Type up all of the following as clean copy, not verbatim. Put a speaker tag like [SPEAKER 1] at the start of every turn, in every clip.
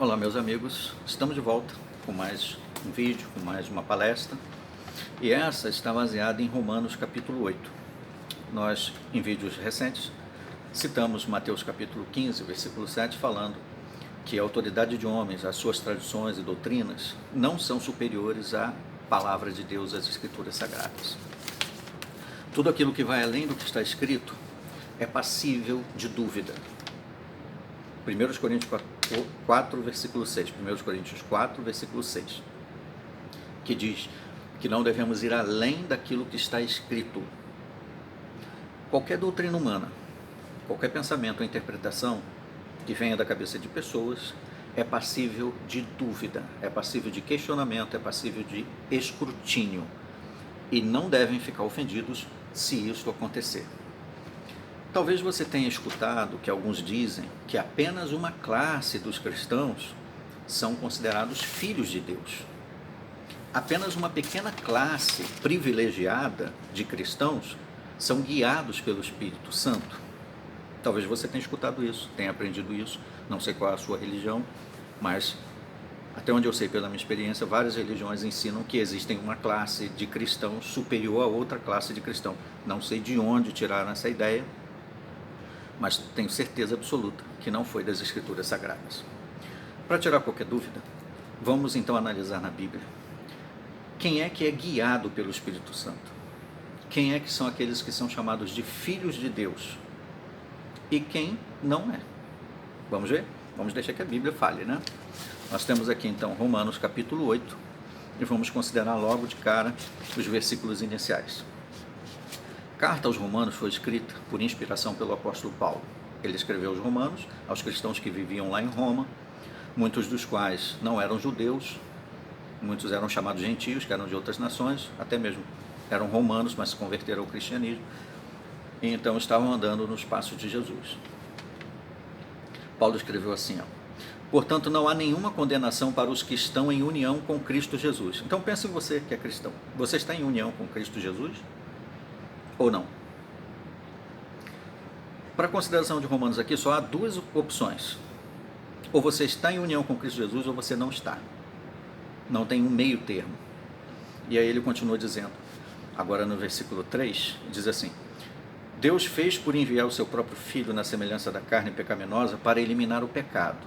[SPEAKER 1] Olá, meus amigos, estamos de volta com mais um vídeo, com mais uma palestra, e essa está baseada em Romanos capítulo 8. Nós, em vídeos recentes, citamos Mateus capítulo 15, versículo 7, falando que a autoridade de homens, as suas tradições e doutrinas não são superiores à palavra de Deus, às escrituras sagradas. Tudo aquilo que vai além do que está escrito é passível de dúvida. 1 Coríntios 4, versículo 6, 1 Coríntios 4, versículo 6, que diz que não devemos ir além daquilo que está escrito. Qualquer doutrina humana, qualquer pensamento ou interpretação que venha da cabeça de pessoas é passível de dúvida, é passível de questionamento, é passível de escrutínio, e não devem ficar ofendidos se isso acontecer. Talvez você tenha escutado que alguns dizem que apenas uma classe dos cristãos são considerados filhos de Deus. Apenas uma pequena classe privilegiada de cristãos são guiados pelo Espírito Santo. Talvez você tenha escutado isso, tenha aprendido isso, não sei qual é a sua religião, mas até onde eu sei pela minha experiência, várias religiões ensinam que existem uma classe de cristãos superior a outra classe de cristão. Não sei de onde tiraram essa ideia, mas tenho certeza absoluta que não foi das Escrituras Sagradas. Para tirar qualquer dúvida, vamos então analisar na Bíblia quem é que é guiado pelo Espírito Santo, quem é que são aqueles que são chamados de filhos de Deus e quem não é. Vamos ver? Vamos deixar que a Bíblia fale, né? Nós temos aqui então Romanos capítulo 8 e vamos considerar logo de cara os versículos iniciais. A carta aos Romanos foi escrita por inspiração pelo apóstolo Paulo. Ele escreveu aos Romanos, aos cristãos que viviam lá em Roma, muitos dos quais não eram judeus, muitos eram chamados gentios, que eram de outras nações, até mesmo eram romanos, mas se converteram ao cristianismo, e então estavam andando nos passos de Jesus. Paulo escreveu assim, portanto não há nenhuma condenação para os que estão em união com Cristo Jesus. Então pense em você que é cristão. Você está em união com Cristo Jesus? Ou não? Para a consideração de Romanos aqui, só há duas opções. Ou você está em união com Cristo Jesus, ou você não está. Não tem um meio termo. E aí ele continua dizendo, agora no versículo 3, diz assim, Deus fez por enviar o seu próprio Filho na semelhança da carne pecaminosa para eliminar o pecado.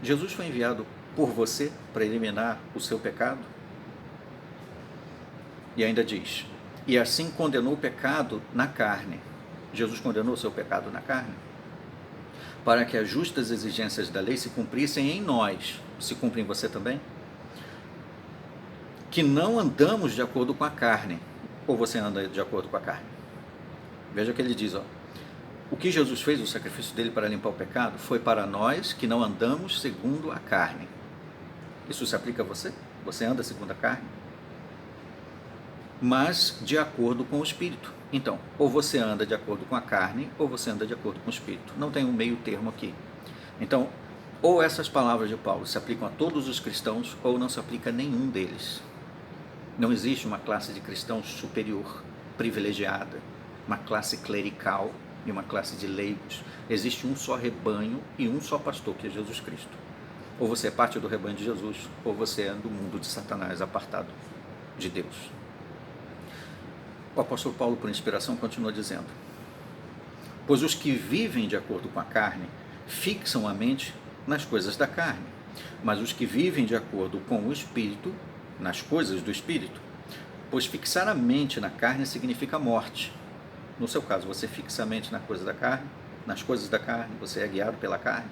[SPEAKER 1] Jesus foi enviado por você para eliminar o seu pecado? E ainda diz, e assim condenou o pecado na carne. Jesus condenou o seu pecado na carne? Para que as justas exigências da lei se cumprissem em nós. Se cumpre em você também? Que não andamos de acordo com a carne. Ou você anda de acordo com a carne? Veja o que ele diz, o que Jesus fez, o sacrifício dele para limpar o pecado, foi para nós que não andamos segundo a carne. Isso se aplica a você? Você anda segundo a carne? Mas de acordo com o Espírito. Então, ou você anda de acordo com a carne, ou você anda de acordo com o Espírito. Não tem um meio termo aqui. Então, ou essas palavras de Paulo se aplicam a todos os cristãos, ou não se aplica a nenhum deles. Não existe uma classe de cristãos superior, privilegiada, uma classe clerical e uma classe de leigos. Existe um só rebanho e um só pastor, que é Jesus Cristo. Ou você é parte do rebanho de Jesus, ou você é do mundo de Satanás, apartado de Deus. O apóstolo Paulo, por inspiração, continua dizendo, pois os que vivem de acordo com a carne fixam a mente nas coisas da carne, mas os que vivem de acordo com o Espírito, nas coisas do Espírito, pois fixar a mente na carne significa morte. No seu caso, você fixa a mente na coisa da carne, nas coisas da carne, você é guiado pela carne.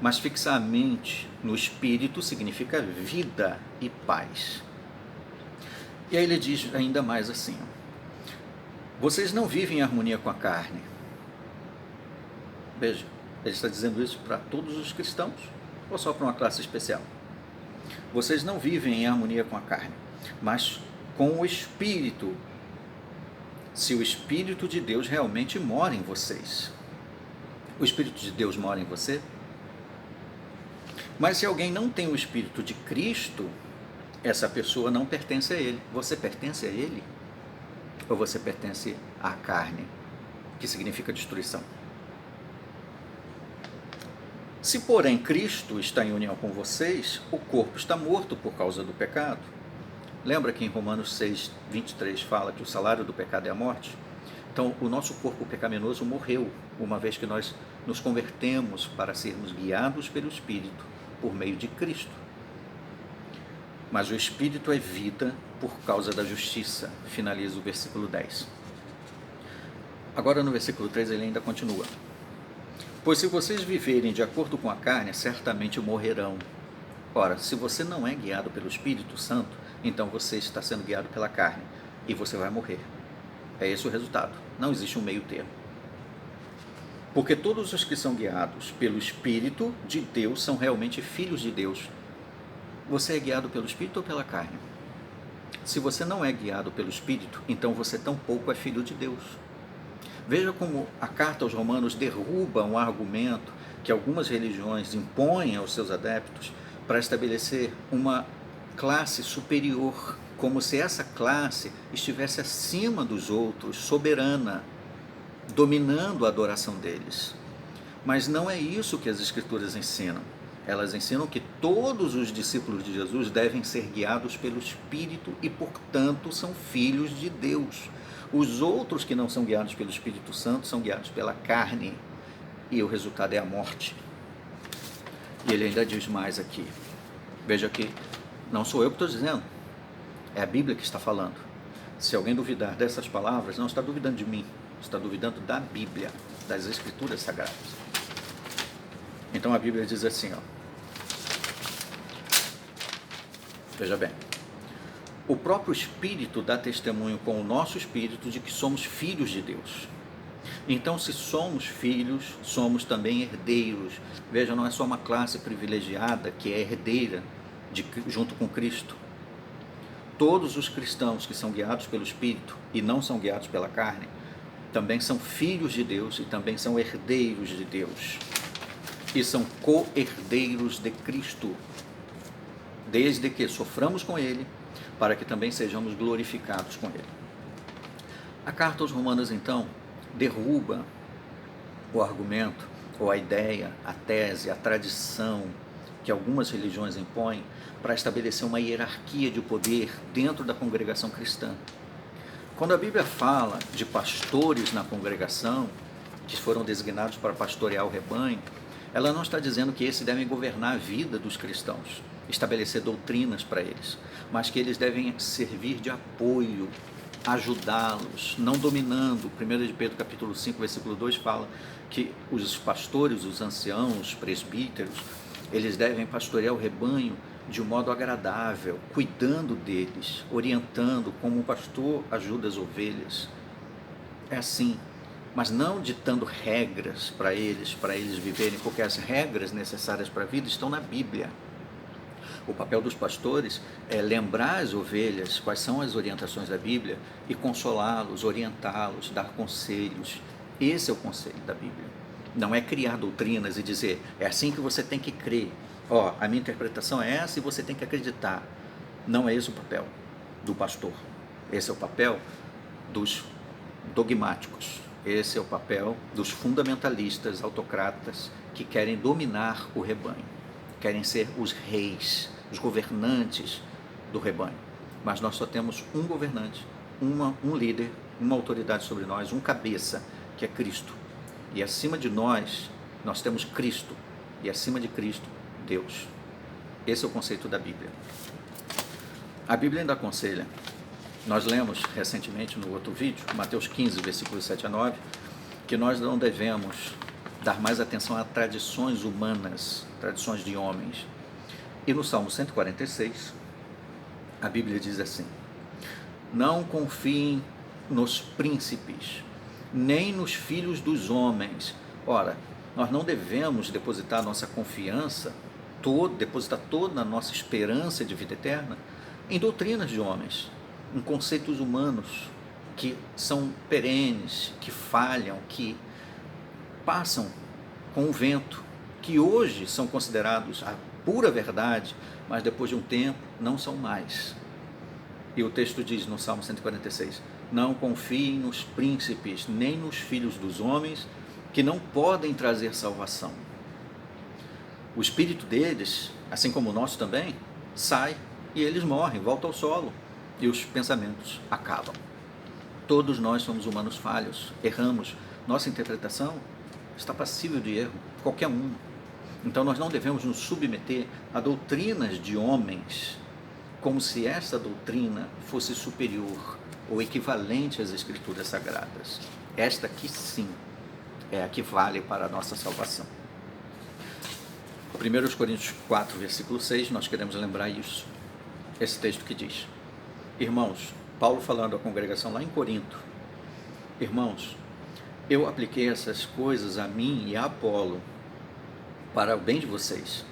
[SPEAKER 1] Mas fixar a mente no Espírito significa vida e paz. E aí ele diz ainda mais assim, vocês não vivem em harmonia com a carne. Veja, ele está dizendo isso para todos os cristãos ou só para uma classe especial? Vocês não vivem em harmonia com a carne, mas com o Espírito, se o Espírito de Deus realmente mora em vocês. O Espírito de Deus mora em você? Mas se alguém não tem o Espírito de Cristo, essa pessoa não pertence a ele. Você pertence a ele? Ou você pertence à carne, que significa destruição? Se, porém, Cristo está em união com vocês, o corpo está morto por causa do pecado. Lembra que em Romanos 6, 23 fala que o salário do pecado é a morte? Então, o nosso corpo pecaminoso morreu, uma vez que nós nos convertemos para sermos guiados pelo Espírito, por meio de Cristo. Mas o Espírito é vida por causa da justiça, finaliza o versículo 10. Agora no versículo 3 ele ainda continua. Pois se vocês viverem de acordo com a carne, certamente morrerão. Ora, se você não é guiado pelo Espírito Santo, então você está sendo guiado pela carne e você vai morrer. É esse o resultado. Não existe um meio termo. Porque todos os que são guiados pelo Espírito de Deus são realmente filhos de Deus. Você é guiado pelo Espírito ou pela carne? Se você não é guiado pelo Espírito, então você tampouco é filho de Deus. Veja como a carta aos Romanos derruba um argumento que algumas religiões impõem aos seus adeptos para estabelecer uma classe superior, como se essa classe estivesse acima dos outros, soberana, dominando a adoração deles. Mas não é isso que as Escrituras ensinam. Elas ensinam que todos os discípulos de Jesus devem ser guiados pelo Espírito e, portanto, são filhos de Deus. Os outros que não são guiados pelo Espírito Santo são guiados pela carne e o resultado é a morte. E ele ainda diz mais aqui. Veja que não sou eu que estou dizendo, é a Bíblia que está falando. Se alguém duvidar dessas palavras, não está duvidando de mim, está duvidando da Bíblia, das Escrituras Sagradas. Então a Bíblia diz assim, ó. Veja bem. O próprio Espírito dá testemunho com o nosso Espírito de que somos filhos de Deus. Então, se somos filhos, somos também herdeiros. Veja, não é só uma classe privilegiada que é herdeira junto com Cristo. Todos os cristãos que são guiados pelo Espírito e não são guiados pela carne, também são filhos de Deus e também são herdeiros de Deus. E são co-herdeiros de Cristo, desde que soframos com Ele, para que também sejamos glorificados com Ele. A carta aos Romanos, então, derruba o argumento, ou a ideia, a tese, a tradição que algumas religiões impõem para estabelecer uma hierarquia de poder dentro da congregação cristã. Quando a Bíblia fala de pastores na congregação, que foram designados para pastorear o rebanho, ela não está dizendo que esses devem governar a vida dos cristãos, estabelecer doutrinas para eles, mas que eles devem servir de apoio, ajudá-los, não dominando. 1 de Pedro capítulo 5, versículo 2 fala que os pastores, os anciãos, os presbíteros, eles devem pastorear o rebanho de um modo agradável, cuidando deles, orientando como um pastor ajuda as ovelhas. É assim, mas não ditando regras para eles viverem, porque as regras necessárias para a vida estão na Bíblia. O papel dos pastores é lembrar as ovelhas quais são as orientações da Bíblia e consolá-los, orientá-los, dar conselhos. Esse é o conselho da Bíblia. Não é criar doutrinas e dizer, é assim que você tem que crer. A minha interpretação é essa e você tem que acreditar. Não é esse o papel do pastor. Esse é o papel dos dogmáticos. Esse é o papel dos fundamentalistas, autocratas, que querem dominar o rebanho. Querem ser os reis, os governantes do rebanho. Mas nós só temos um governante, um líder, uma autoridade sobre nós, um cabeça, que é Cristo. E acima de nós temos Cristo. E acima de Cristo, Deus. Esse é o conceito da Bíblia. A Bíblia ainda aconselha. Nós lemos recentemente no outro vídeo, Mateus 15, versículos 7 a 9, que nós não devemos dar mais atenção a tradições humanas, tradições de homens. E no Salmo 146, a Bíblia diz assim: não confiem nos príncipes, nem nos filhos dos homens. Ora, nós não devemos depositar nossa confiança, depositar toda a nossa esperança de vida eterna em doutrinas de homens, em conceitos humanos que são perenes, que falham, que passam com o vento, que hoje são considerados a pura verdade, mas depois de um tempo não são mais. E o texto diz no Salmo 146, não confiem nos príncipes, nem nos filhos dos homens, que não podem trazer salvação. O espírito deles, assim como o nosso também, sai e eles morrem, voltam ao solo e os pensamentos acabam. Todos nós somos humanos falhos, erramos. Nossa interpretação está passível de erro, qualquer um. Então nós não devemos nos submeter a doutrinas de homens como se esta doutrina fosse superior ou equivalente às Escrituras Sagradas. Esta aqui sim é a que vale para a nossa salvação. 1 Coríntios 4, versículo 6, nós queremos lembrar isso. Esse texto que diz: irmãos, Paulo falando à congregação lá em Corinto: irmãos, eu apliquei essas coisas a mim e a Apolo para o bem de vocês,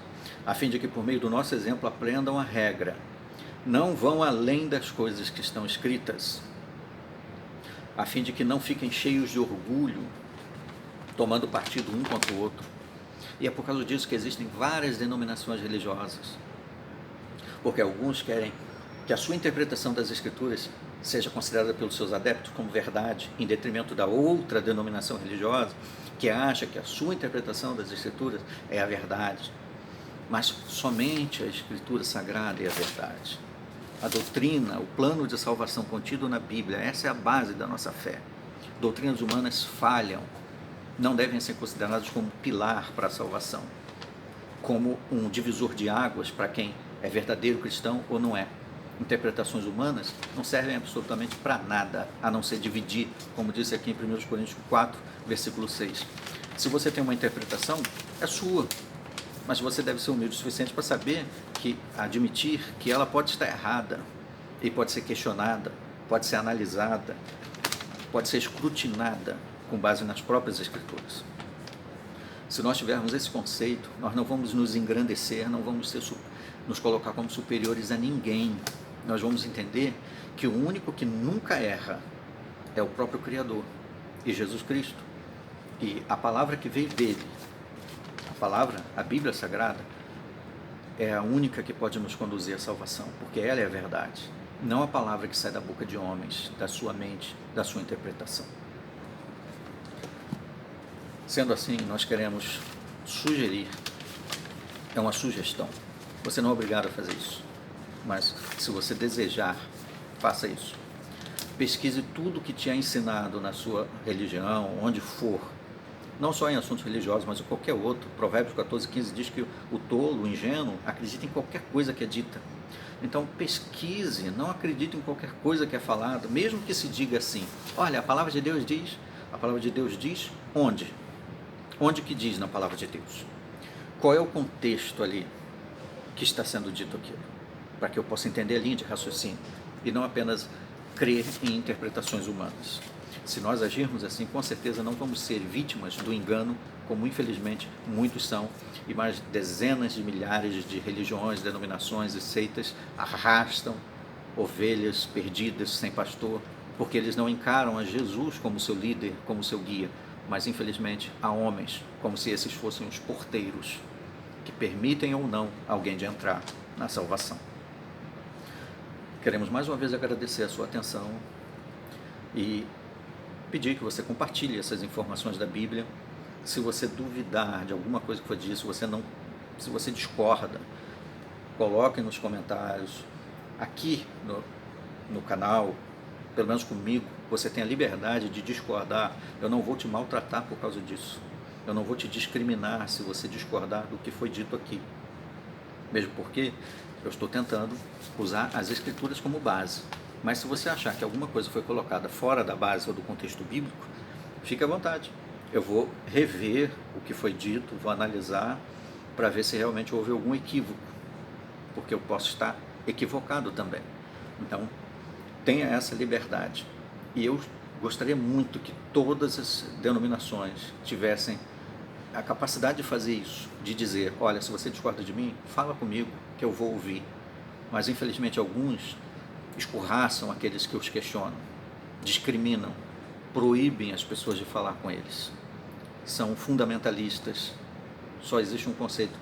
[SPEAKER 1] a fim de que por meio do nosso exemplo aprendam a regra. Não vão além das coisas que estão escritas, a fim de que não fiquem cheios de orgulho, tomando partido um contra o outro. E é por causa disso que existem várias denominações religiosas, porque alguns querem que a sua interpretação das Escrituras seja considerada pelos seus adeptos como verdade, em detrimento da outra denominação religiosa, que acha que a sua interpretação das Escrituras é a verdade. Mas somente a Escritura Sagrada é a verdade. A doutrina, o plano de salvação contido na Bíblia, essa é a base da nossa fé. Doutrinas humanas falham, não devem ser consideradas como pilar para a salvação, como um divisor de águas para quem é verdadeiro cristão ou não é. Interpretações humanas não servem absolutamente para nada, a não ser dividir, como disse aqui em 1 Coríntios 4, versículo 6. Se você tem uma interpretação, é sua, mas você deve ser humilde o suficiente para saber que, admitir que ela pode estar errada, e pode ser questionada, pode ser analisada, pode ser escrutinada com base nas próprias Escrituras. Se nós tivermos esse conceito, nós não vamos nos engrandecer, não vamos nos colocar como superiores a ninguém. Nós vamos entender que o único que nunca erra é o próprio Criador, e Jesus Cristo. E a palavra que veio dele, a Bíblia Sagrada, é a única que pode nos conduzir à salvação, porque ela é a verdade, não a palavra que sai da boca de homens, da sua mente, da sua interpretação. Sendo assim, nós queremos sugerir, é uma sugestão, você não é obrigado a fazer isso, mas se você desejar, faça isso. Pesquise tudo que te é ensinado na sua religião, onde for, não só em assuntos religiosos, mas em qualquer outro. Provérbios 14:15 diz que o tolo, o ingênuo, acredita em qualquer coisa que é dita. Então pesquise, não acredite em qualquer coisa que é falada, mesmo que se diga assim: olha, a palavra de Deus diz onde? Onde que diz na palavra de Deus? Qual é o contexto ali que está sendo dito aquilo? Para que eu possa entender a linha de raciocínio e não apenas crer em interpretações humanas. Se nós agirmos assim, com certeza não vamos ser vítimas do engano, como infelizmente muitos são, e mais dezenas de milhares de religiões, denominações e seitas arrastam ovelhas perdidas sem pastor, porque eles não encaram a Jesus como seu líder, como seu guia, mas infelizmente a homens, como se esses fossem os porteiros, que permitem ou não alguém de entrar na salvação. Queremos mais uma vez agradecer a sua atenção e pedir que você compartilhe essas informações da Bíblia. Se você duvidar de alguma coisa que foi dito, se você discorda, coloque nos comentários. Aqui no canal, pelo menos comigo, você tem a liberdade de discordar. Eu não vou te maltratar por causa disso. Eu não vou te discriminar se você discordar do que foi dito aqui. Mesmo porque eu estou tentando usar as Escrituras como base. Mas se você achar que alguma coisa foi colocada fora da base ou do contexto bíblico, fique à vontade. Eu vou rever o que foi dito, vou analisar para ver se realmente houve algum equívoco, porque eu posso estar equivocado também. Então, tenha essa liberdade. E eu gostaria muito que todas as denominações tivessem a capacidade de fazer isso, de dizer: olha, se você discorda de mim, fala comigo, que eu vou ouvir. Mas infelizmente alguns escorraçam aqueles que os questionam, discriminam, proíbem as pessoas de falar com eles. São fundamentalistas. Só existe um conceito,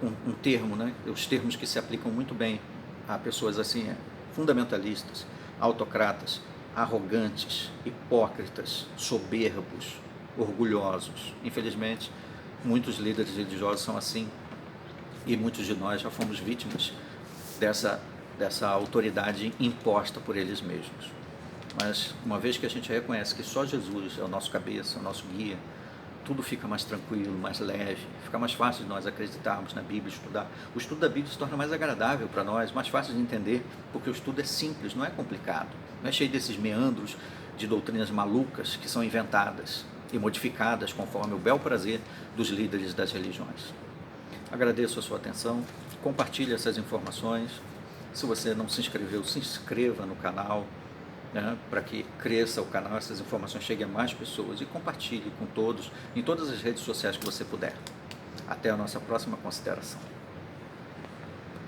[SPEAKER 1] um termo, né? Os termos que se aplicam muito bem a pessoas assim: fundamentalistas, autocratas, arrogantes, hipócritas, soberbos, orgulhosos. Infelizmente, muitos líderes religiosos são assim. E muitos de nós já fomos vítimas dessa autoridade imposta por eles mesmos. Mas uma vez que a gente reconhece que só Jesus é o nosso cabeça, o nosso guia, tudo fica mais tranquilo, mais leve, fica mais fácil de nós acreditarmos na Bíblia, estudar. O estudo da Bíblia se torna mais agradável para nós, mais fácil de entender, porque o estudo é simples, não é complicado, não é cheio desses meandros de doutrinas malucas que são inventadas e modificadas conforme o bel prazer dos líderes das religiões. Agradeço a sua atenção, compartilhe essas informações. Se você não se inscreveu, se inscreva no canal, né, para que cresça o canal, essas informações cheguem a mais pessoas, e compartilhe com todos, em todas as redes sociais que você puder. Até a nossa próxima consideração.